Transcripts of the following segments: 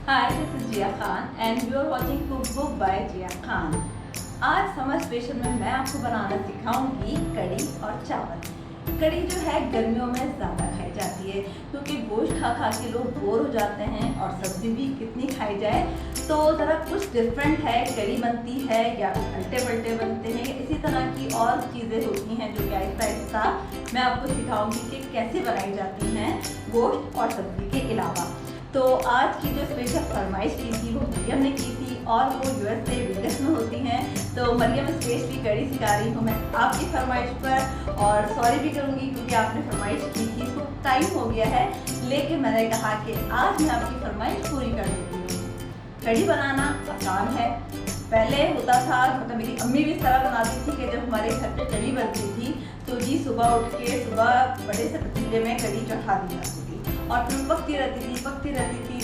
Hi, this is Jiya Khan and you are watching Cookbook by जिया खान। आज summer special में मैं आपको बनाना सिखाऊंगी कड़ी और चावल। कड़ी जो है गर्मियों में ज़्यादा खाई जाती है क्योंकि गोश्त खा खा के लोग बोर हो जाते हैं और सब्जी भी कितनी खाई जाए, तो ज़रा कुछ डिफरेंट है। कड़ी बनती है या उल्टे पलटे बनते हैं, इसी तरह की और चीज़ें होती हैं जो कि आहिस्ता आहिस्ता मैं आपको सिखाऊंगी कि कैसे बनाई जाती हैं गोश्त और सब्जी के अलावा। तो आज की जो स्पेशल फरमाइश की थी वो मरियम ने की थी और वो यूएस से वेगस में होती हैं, तो मरियम स्पेशली कड़ी सिखा रही हूँ मैं आपकी फरमाइश पर। और सॉरी भी करूँगी क्योंकि आपने फरमाइश की थी तो टाइम हो गया है, लेकिन मैंने कहा कि आज मैं आपकी फरमाइश पूरी कर देती हूँ। कड़ी बनाना आसान है। पहले होता था, मतलब मेरी अम्मी भी इस तरह बनाती थी कि जब हमारे घर पे कड़ी बनती थी तो जी सुबह उठ के सुबह बड़े से पतीले में कड़ी चढ़ा दी जाती थी और फिर पकती रहती थी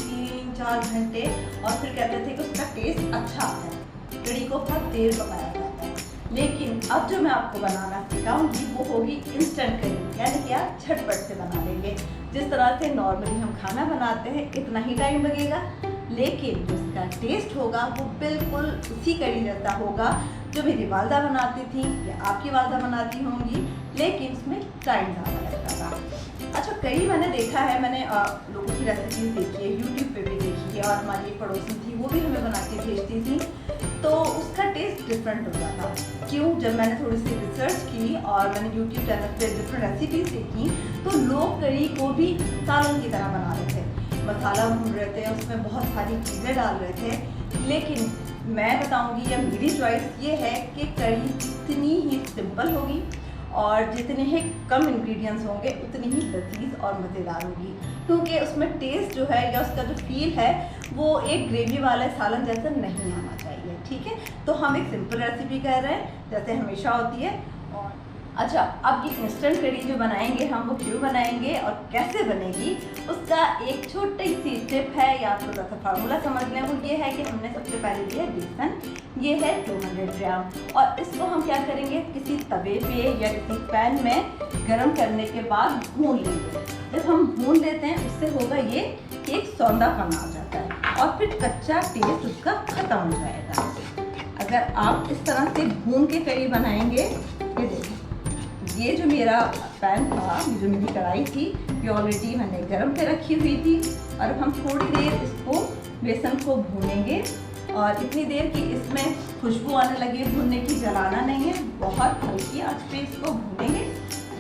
3-4 घंटे, और फिर कहते थे कि उसका टेस्ट अच्छा आता है, कड़ी को बहुत देर पकाया जाता है। लेकिन अब जो मैं आपको बनाना सिखाऊंगी वो होगी इंस्टेंट कड़ी, यानी कि आप झटपट से बना लेंगे। जिस तरह से नॉर्मली हम खाना बनाते हैं इतना ही टाइम लगेगा, लेकिन जो इसका टेस्ट होगा वो बिल्कुल उसी कड़ी जैसा होगा जो मेरी वालदा बनाती थी या आपकी वालदा बनाती होंगी, लेकिन उसमें टाइम ज़्यादा लगता था। अच्छा, कड़ी मैंने देखा है, मैंने लोगों की रेसिपीज देखी है, यूट्यूब पे भी देखी है, और हमारी एक पड़ोसी थी वो भी हमें बना के भेजती थी, तो उसका टेस्ट डिफरेंट होता था। क्यों? जब मैंने थोड़ी सी रिसर्च की और मैंने यूट्यूब चैनल पे डिफरेंट रेसिपीज देखी तो लोग कड़ी को भी सालन की तरह बना रहे थे, मसाला भून रहे थे, उसमें बहुत सारी चीज़ें डाल रहे थे। लेकिन मैं बताऊंगी या मेरी चॉइस ये है कि कड़ी जितनी ही सिंपल होगी और जितने ही कम इंग्रेडिएंट्स होंगे उतनी ही लजीज और मज़ेदार होगी, क्योंकि उसमें टेस्ट जो है या उसका जो फील है वो एक ग्रेवी वाले सालन जैसा नहीं आना चाहिए। ठीक है, तो हम एक सिंपल रेसिपी कर रहे हैं जैसे हमेशा होती है। और अच्छा, अब ये इंस्टेंट कड़ी जो बनाएंगे हम वो क्यों बनाएंगे और कैसे बनेगी उसका एक छोटी सी टिप है, या थोड़ा सा फार्मूला समझ लें। वो ये है कि हमने सबसे पहले लिया बेसन, ये है 200 ग्राम, और इसको हम क्या करेंगे किसी तवे पे या किसी पैन में गर्म करने के बाद भून लेंगे। जब हम भून लेते हैं उससे होगा ये कि एक सौंधापन आ जाता है और फिर कच्चा टेस्ट उसका ख़त्म हो जाएगा। अगर आप इस तरह से भून के कड़ी बनाएंगे, ये देखिए ये जो मेरा पैन था, ये जो मेरी कढ़ाई थी, ये ऑलरेडी मैंने गर्म पे रखी हुई थी, और अब हम थोड़ी देर इसको बेसन को भूनेंगे, और इतनी देर कि इसमें खुशबू आने लगे, भूनने की, जलाना नहीं है, बहुत हल्की आंच पे इसको भूनेंगे।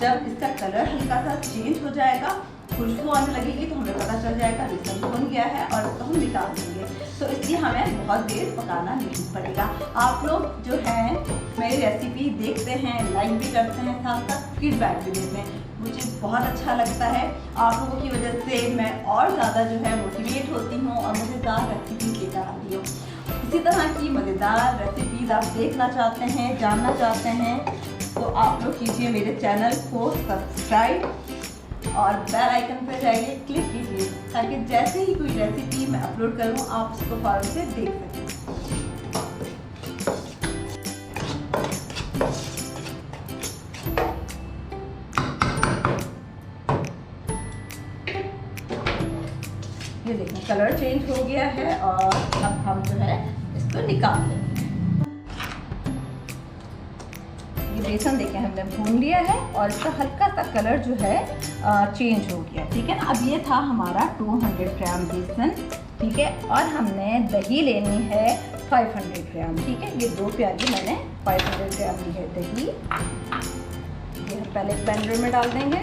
जब इसका कलर हल्का सा चेंज हो जाएगा, खुशबू आने लगेगी, तो हमें पता चल जाएगा बेसन भून गया है और इसको हम निकाल देंगे। तो इसलिए हमें बहुत देर पकाना नहीं पड़ेगा। आप लोग जो हैं मेरी रेसिपी देखते हैं, लाइक भी करते हैं, साथ साथ फीडबैक भी देते हैं, मुझे बहुत अच्छा लगता है। आप लोगों की वजह से मैं और ज़्यादा जो है मोटिवेट होती हूँ और मज़ेदार रेसिपी लेकर आती हूँ। इसी तरह की मज़ेदार रेसिपीज़ आप देखना चाहते हैं, जानना चाहते हैं, तो आप लोग कीजिए मेरे चैनल को सब्सक्राइब और बेल आइकन पर जाइए, क्लिक कीजिए, ताकि जैसे ही कोई रेसिपी मैं अपलोड करूँ आप उसको फौरन से देख सकें। ये देखिए कलर चेंज हो गया है और अब हम जो है इसको निकाल लेंगे। ये बेसन देखें हमने भून लिया है और इसका हल्का सा कलर जो है चेंज हो गया। ठीक है ना, अब ये था हमारा 200 ग्राम बेसन। ठीक है, और हमने दही लेनी है 500 ग्राम। ठीक है, ये 2 प्याली मैंने 500 ग्राम ली है दही। ये हम पहले ब्लेंडर में डाल देंगे।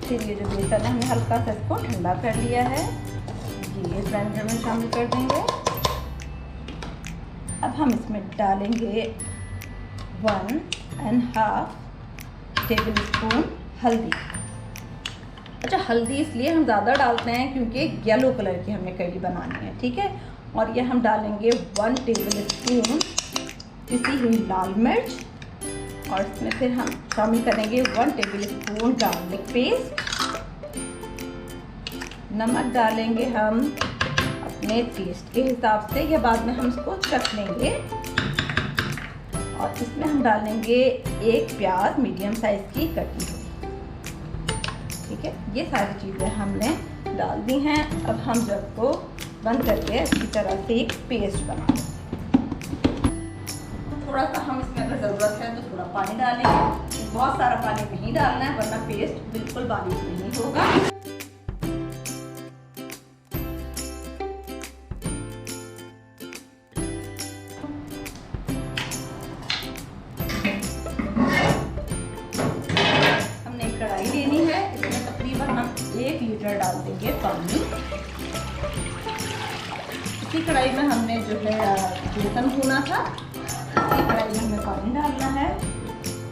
फिर ये जो बेसन है हमने हल्का सा इसको ठंडा कर लिया है, ये ब्लेंडर में शामिल कर देंगे। अब हम इसमें डालेंगे 1.5 टेबल स्पून हल्दी। अच्छा, हल्दी इसलिए हम ज़्यादा डालते हैं क्योंकि येलो कलर की हमने कड़ी बनानी है। ठीक है, और ये हम डालेंगे 1 टेबल स्पून पिसी हुई लाल मिर्च, और इसमें फिर हम शामिल करेंगे 1 टेबल स्पून गार्लिक पेस्ट। नमक डालेंगे हम अपने टेस्ट के हिसाब से, या बाद में हम इसको चख लेंगे। और इसमें हम डालेंगे 1 प्याज मीडियम साइज की कटी हुई। ठीक है, ये सारी चीज़ें हमने डाल दी हैं। अब हम जग को बंद करके अच्छी तरह से एक पेस्ट बना लें। थोड़ा सा हम इसमें अगर ज़रूरत है तो थोड़ा पानी डालेंगे, बहुत सारा पानी नहीं डालना है वरना पेस्ट बिल्कुल बारीक नहीं होगा। हमने एक कढ़ाई लेनी है, इसमें तकरीबन हम 1 लीटर डाल देंगे पानी। इसी कढ़ाई में हमने जो है बेसन भुना था, इसी कढ़ाई में हमें पानी डालना है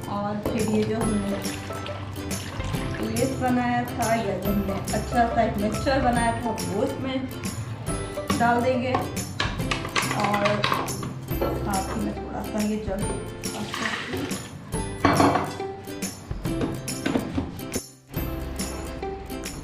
और फिर ये जो हमने पेस्ट बनाया था या जो हमने अच्छा सा एक मिक्सचर बनाया था वो इसमें डाल देंगे और साथ ही में थोड़ा सा ये जग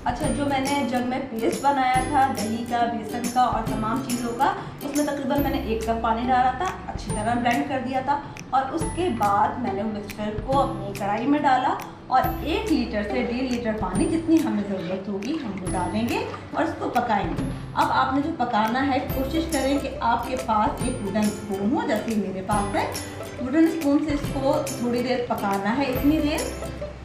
अच्छा, जो मैंने जब मैं पेस्ट बनाया था दही का, बेसन का और तमाम चीज़ों का, उसमें तकरीबन मैंने 1 कप पानी डाला था, अच्छी तरह ब्लेंड कर दिया था और उसके बाद मैंने मिक्सचर को अपनी कढ़ाई में डाला और 1 लीटर से 1.5 लीटर पानी जितनी हमें ज़रूरत होगी हम वो डालेंगे और इसको पकाएंगे। अब आपने जो पकाना है कोशिश करें कि आपके पास एक वुडन स्पून हो, जैसे मेरे पास है। वुडन स्पून से इसको थोड़ी देर पकाना है, इतनी देर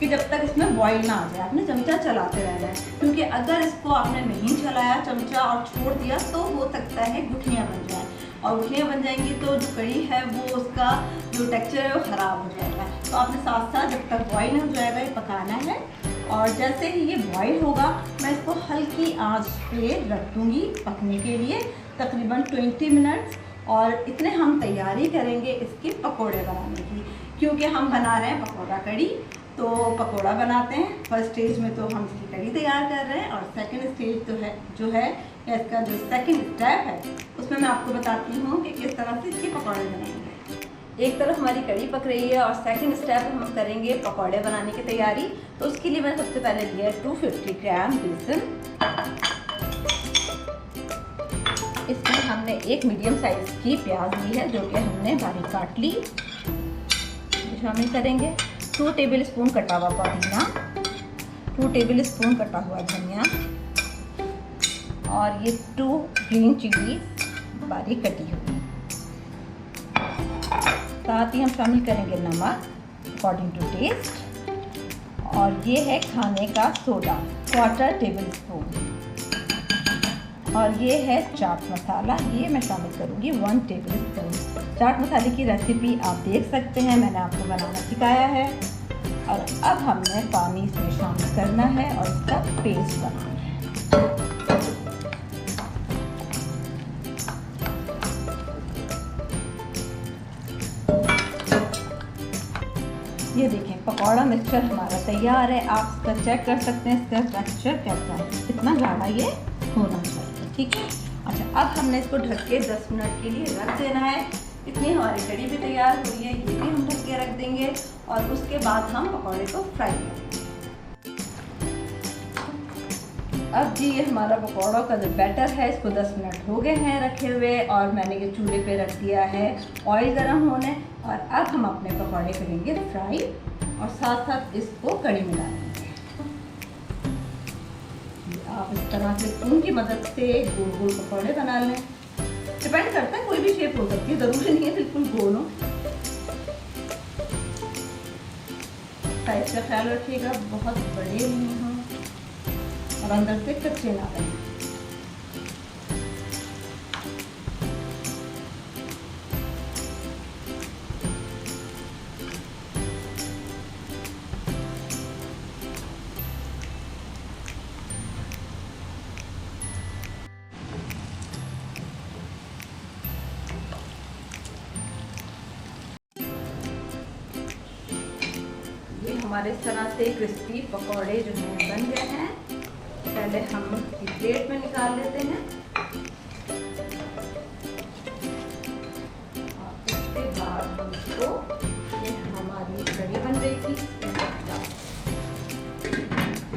कि जब तक इसमें बॉईल ना आ जाए। आपने चमचा चलाते रहना है, क्योंकि अगर इसको आपने नहीं चलाया चमचा और छोड़ दिया तो हो सकता है गुठलियाँ बन जाए और गुठलियाँ बन जाएंगी तो जो कड़ी है वो उसका जो टेक्सचर है वो ख़राब हो जाएगा। तो आपने साथ साथ जब तक बॉईल नहीं हो जाएगा ये पकाना है और जैसे ही ये बॉईल होगा मैं इसको हल्की आंच पे रख दूँगी पकने के लिए तकरीबन 20 मिनट्स। और इतने हम तैयारी करेंगे इसके पकोड़े बनाने की, क्योंकि हम बना रहे हैं पकौड़ा कड़ी। तो पकोड़ा बनाते हैं, फर्स्ट स्टेज में तो हम इसकी कड़ी तैयार कर रहे हैं और सेकंड स्टेज तो है जो है इसका जो सेकंड स्टेप है उसमें मैं आपको बताती हूँ कि किस तरह से इसके पकौड़े बनाएंगे। एक तरफ हमारी कड़ी पक रही है और सेकंड स्टेप हम करेंगे पकौड़े बनाने की तैयारी। तो उसके लिए मैंने सबसे पहले लिया है 250 ग्राम बेसन। इसमें हमने एक मीडियम साइज की प्याज ली है जो कि हमने बारीक काट ली, शामिल करेंगे। 2 टेबल स्पून कटा हुआ पुदीना, 2 टेबल स्पून कटा हुआ धनिया और ये 2 ग्रीन चिली बारीक कटी हुई। साथ ही हम शामिल करेंगे नमक अकॉर्डिंग टू टेस्ट और ये है खाने का सोडा 1/4 टेबल स्पून और ये है चाट मसाला, ये मैं शामिल करूँगी 1 टेबल स्पून। चाट मसाले की रेसिपी आप देख सकते हैं, मैंने आपको बनाना सिखाया है। और अब हमने पानी इसमें शामिल करना है और इसका पेस्ट बनाना है। ये देखें पकौड़ा मिक्सचर हमारा तैयार है। आप इसका चेक कर सकते हैं इसका टेक्सचर कैसा है, कितना गाढ़ा ये होना चाहिए, ठीक है। अच्छा, अब हमने इसको ढक के 10 मिनट के लिए रख देना है। इतनी हमारी कड़ी भी तैयार हो रही है, ये भी हम ढक के रख देंगे और उसके बाद हम पकौड़े को फ्राई करेंगे। अब जी ये हमारा पकौड़ों का जो बैटर है इसको 10 मिनट हो गए हैं रखे हुए और मैंने ये चूल्हे पे रख दिया है ऑयल गर्म होने। और अब हम अपने पकौड़े करेंगे फ्राई और साथ साथ इसको कड़ी में डालेंगे। आप इस तरह से स्पून की मदद से गोल गोल पकौड़े बना लें, डिपेंड करता है कोई भी शेप हो सकती है, ज़रूरी नहीं है बिल्कुल गोल हो। साइज का ख्याल रखिएगा, बहुत बड़े नहीं हों और अंदर से कच्चे ना रहें। हमारे इस तरह से क्रिस्पी पकौड़े जो हैं बन गए हैं। पहले हम इसकी प्लेट में निकाल लेते हैं और उसके बाद हम इसको, ये हमारी कड़ी बन रही थी,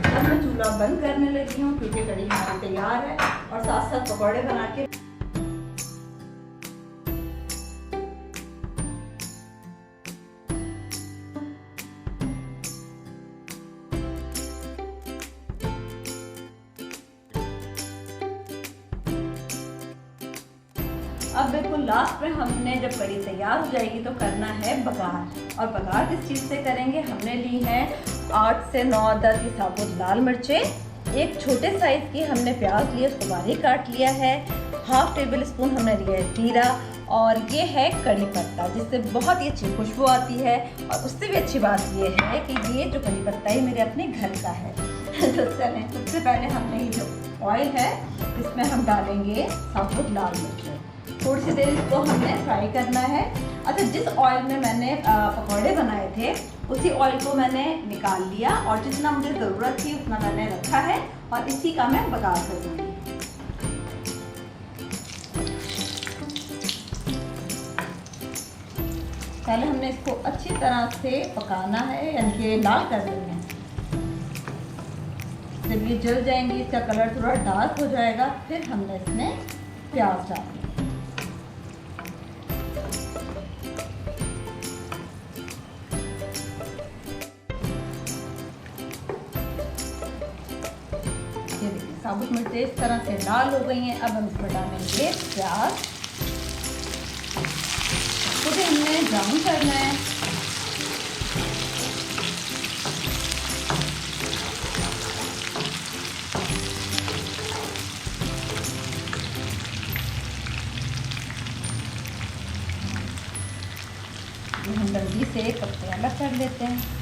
अब मैं चूल्हा बंद करने लगी हूँ क्योंकि कड़ी हमारी तैयार है और साथ साथ पकौड़े बना के अब बिल्कुल लास्ट में हमने जब कड़ी तैयार हो जाएगी तो करना है बघार। और बघार किस चीज़ से करेंगे, हमने ली है 8 से 9 की साबुत लाल मिर्चें, एक छोटे साइज़ की हमने प्याज लिए, उसको बारीक काट लिया है, ½ टेबल स्पून हमने लिया है जीरा, और ये है कड़ी पत्ता जिससे बहुत ही अच्छी खुशबू आती है। और उससे भी अच्छी बात ये है कि ये जो कड़ी पत्ता है मेरे अपने घर का है। तो चलें, सबसे पहले हमने ये जो ऑयल है इसमें हम डालेंगे साबुत लाल मिर्च। थोड़ी सी देर इसको हमने फ्राई करना है। अच्छा, जिस ऑयल में मैंने पकौड़े बनाए थे उसी ऑयल को मैंने निकाल लिया और जितना मुझे ज़रूरत थी उतना मैंने रखा है और इसी का मैं बघार करूँगी। पहले हमने इसको अच्छी तरह से पकाना है, यानी कि लाल कर देना है। जब ये जल जाएंगी, इसका कलर थोड़ा डार्क हो जाएगा, फिर हमने इसमें प्याज डालना है। ये देखिए साबुत मिर्चें इस तरह से लाल हो गई हैं। अब हम इसमें डालेंगे प्याज, तो भी हमने ब्राउन करना है। हम जल्दी से पत्ते अलग कर लेते हैं।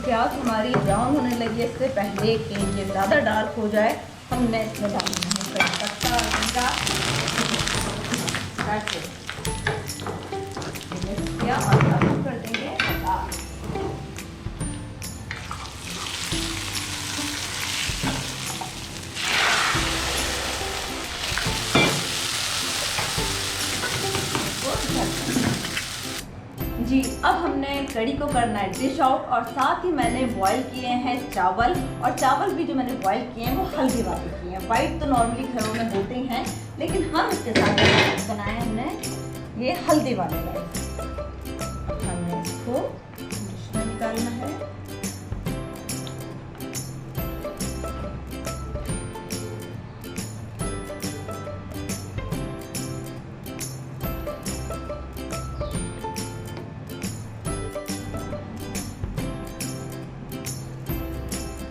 प्याज हमारी ब्राउन होने लगी है, इससे पहले कि ये ज़्यादा डार्क हो जाए हमने इसमें डालना है कड़ी पत्ता और जीरा, मिक्स किया और चालू कर देंगे बघार। जी, अब हमने कड़ी को करना है डिश आउट और साथ ही मैंने बॉईल किए हैं चावल, और चावल भी जो मैंने बॉईल किए हैं वो हल्दी वाले किए हैं। वाइट तो नॉर्मली घरों में होते ही हैं, लेकिन हम इसके साथ बनाए हमने ये हल्दी वाले राइस। हमने इसको डिश में निकालना है।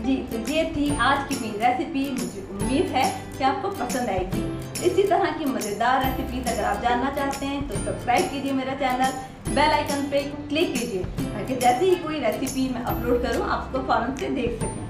जी, तो ये थी आज की मेरी रेसिपी। मुझे उम्मीद है कि आपको पसंद आएगी। इसी तरह की मज़ेदार रेसिपीज अगर आप जानना चाहते हैं तो सब्सक्राइब कीजिए मेरा चैनल, बेल आइकन पे क्लिक कीजिए ताकि जैसे ही कोई रेसिपी मैं अपलोड करूं आप उसको फौरन से देख सकें।